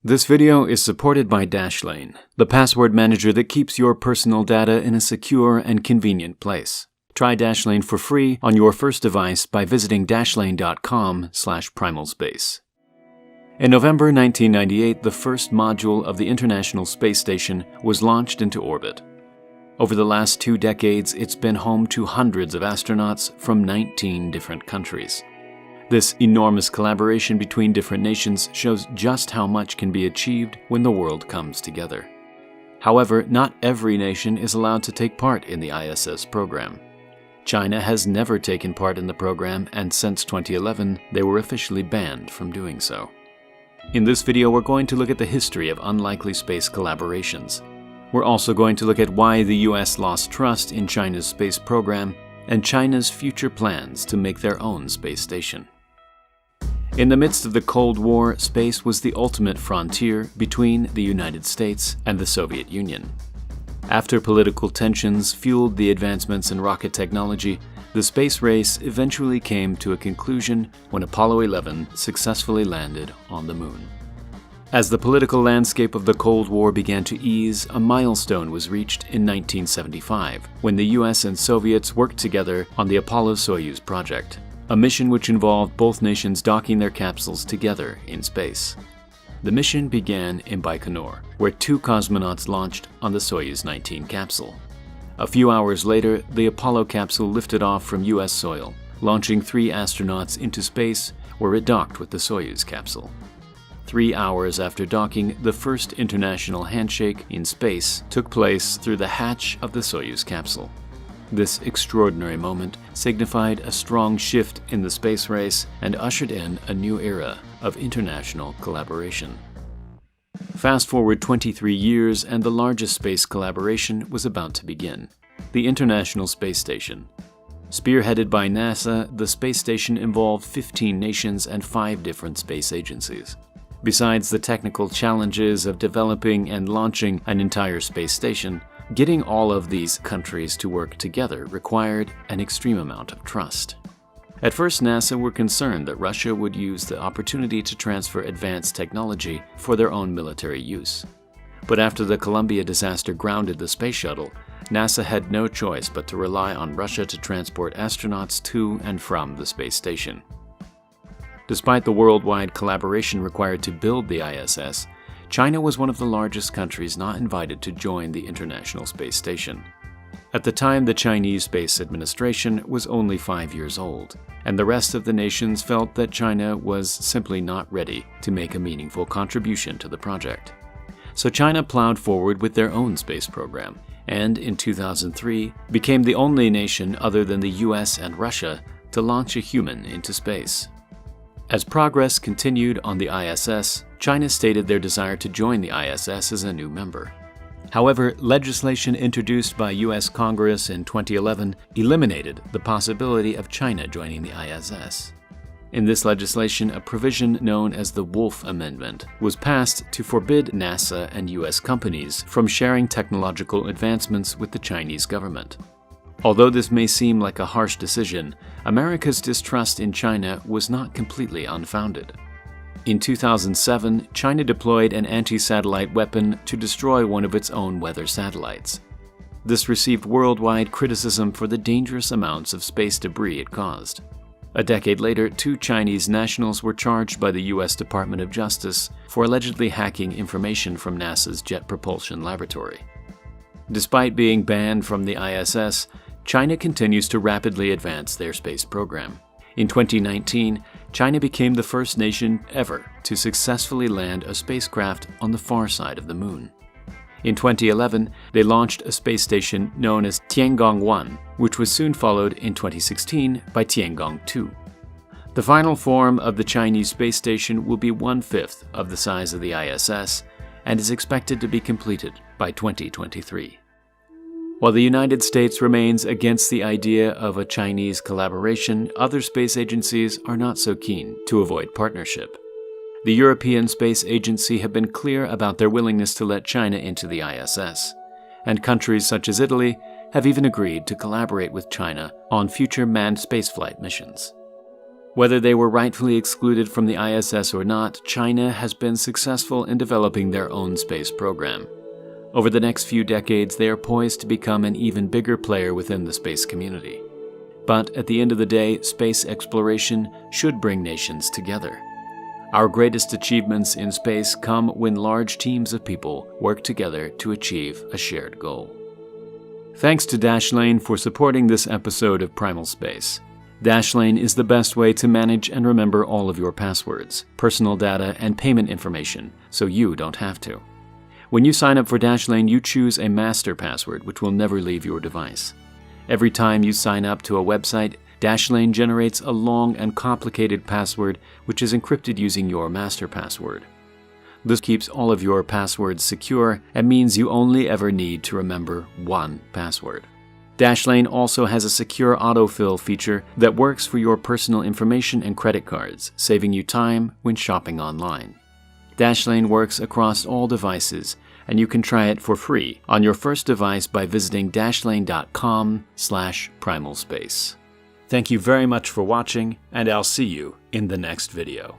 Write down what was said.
This video is supported by Dashlane, the password manager that keeps your personal data in a secure and convenient place. Try Dashlane for free on your first device by visiting dashlane.com/primalspace. In November 1998, the first module of the International Space Station was launched into orbit. Over the last 2 decades, it's been home to hundreds of astronauts from 19 different countries. This enormous collaboration between different nations shows just how much can be achieved when the world comes together. However, not every nation is allowed to take part in the ISS program. China has never taken part in the program, and since 2011, they were officially banned from doing so. In this video, we're going to look at the history of unlikely space collaborations. We're also going to look at why the US lost trust in China's space program and China's future plans to make their own space station. In the midst of the Cold War, space was the ultimate frontier between the United States and the Soviet Union. After political tensions fueled the advancements in rocket technology, the space race eventually came to a conclusion when Apollo 11 successfully landed on the moon. As the political landscape of the Cold War began to ease, a milestone was reached in 1975 when the US and Soviets worked together on the Apollo-Soyuz project, a mission which involved both nations docking their capsules together in space. The mission began in Baikonur, where 2 cosmonauts launched on the Soyuz 19 capsule. A few hours later, the Apollo capsule lifted off from US soil, launching 3 astronauts into space, where it docked with the Soyuz capsule. 3 hours after docking, the first international handshake in space took place through the hatch of the Soyuz capsule. This extraordinary moment signified a strong shift in the space race and ushered in a new era of international collaboration. Fast forward 23 years and the largest space collaboration was about to begin, the International Space Station. Spearheaded by NASA, the space station involved 15 nations and 5 different space agencies. Besides the technical challenges of developing and launching an entire space station, getting all of these countries to work together required an extreme amount of trust. At first, NASA were concerned that Russia would use the opportunity to transfer advanced technology for their own military use. But after the Columbia disaster grounded the space shuttle, NASA had no choice but to rely on Russia to transport astronauts to and from the space station. Despite the worldwide collaboration required to build the ISS, China was one of the largest countries not invited to join the International Space Station. At the time, the Chinese Space Administration was only 5 years old, and the rest of the nations felt that China was simply not ready to make a meaningful contribution to the project. So China plowed forward with their own space program, and in 2003 became the only nation other than the US and Russia to launch a human into space. As progress continued on the ISS, China stated their desire to join the ISS as a new member. However, legislation introduced by US Congress in 2011 eliminated the possibility of China joining the ISS. In this legislation, a provision known as the Wolf Amendment was passed to forbid NASA and US companies from sharing technological advancements with the Chinese government. Although this may seem like a harsh decision, America's distrust in China was not completely unfounded. In 2007, China deployed an anti-satellite weapon to destroy one of its own weather satellites. This received worldwide criticism for the dangerous amounts of space debris it caused. A decade later, 2 Chinese nationals were charged by the US Department of Justice for allegedly hacking information from NASA's Jet Propulsion Laboratory. Despite being banned from the ISS, China continues to rapidly advance their space program. In 2019, China became the first nation ever to successfully land a spacecraft on the far side of the moon. In 2011, they launched a space station known as Tiangong-1, which was soon followed in 2016 by Tiangong-2. The final form of the Chinese space station will be 1/5 of the size of the ISS and is expected to be completed by 2023. While the United States remains against the idea of a Chinese collaboration, other space agencies are not so keen to avoid partnership. The European Space Agency have been clear about their willingness to let China into the ISS, and countries such as Italy have even agreed to collaborate with China on future manned spaceflight missions. Whether they were rightfully excluded from the ISS or not, China has been successful in developing their own space program. Over the next few decades, they are poised to become an even bigger player within the space community. But at the end of the day, space exploration should bring nations together. Our greatest achievements in space come when large teams of people work together to achieve a shared goal. Thanks to Dashlane for supporting this episode of Primal Space. Dashlane is the best way to manage and remember all of your passwords, personal data, and payment information, so you don't have to. When you sign up for Dashlane, you choose a master password which will never leave your device. Every time you sign up to a website, Dashlane generates a long and complicated password which is encrypted using your master password. This keeps all of your passwords secure and means you only ever need to remember one password. Dashlane also has a secure autofill feature that works for your personal information and credit cards, saving you time when shopping online. Dashlane works across all devices, and you can try it for free on your first device by visiting dashlane.com/primalspace. Thank you very much for watching, and I'll see you in the next video.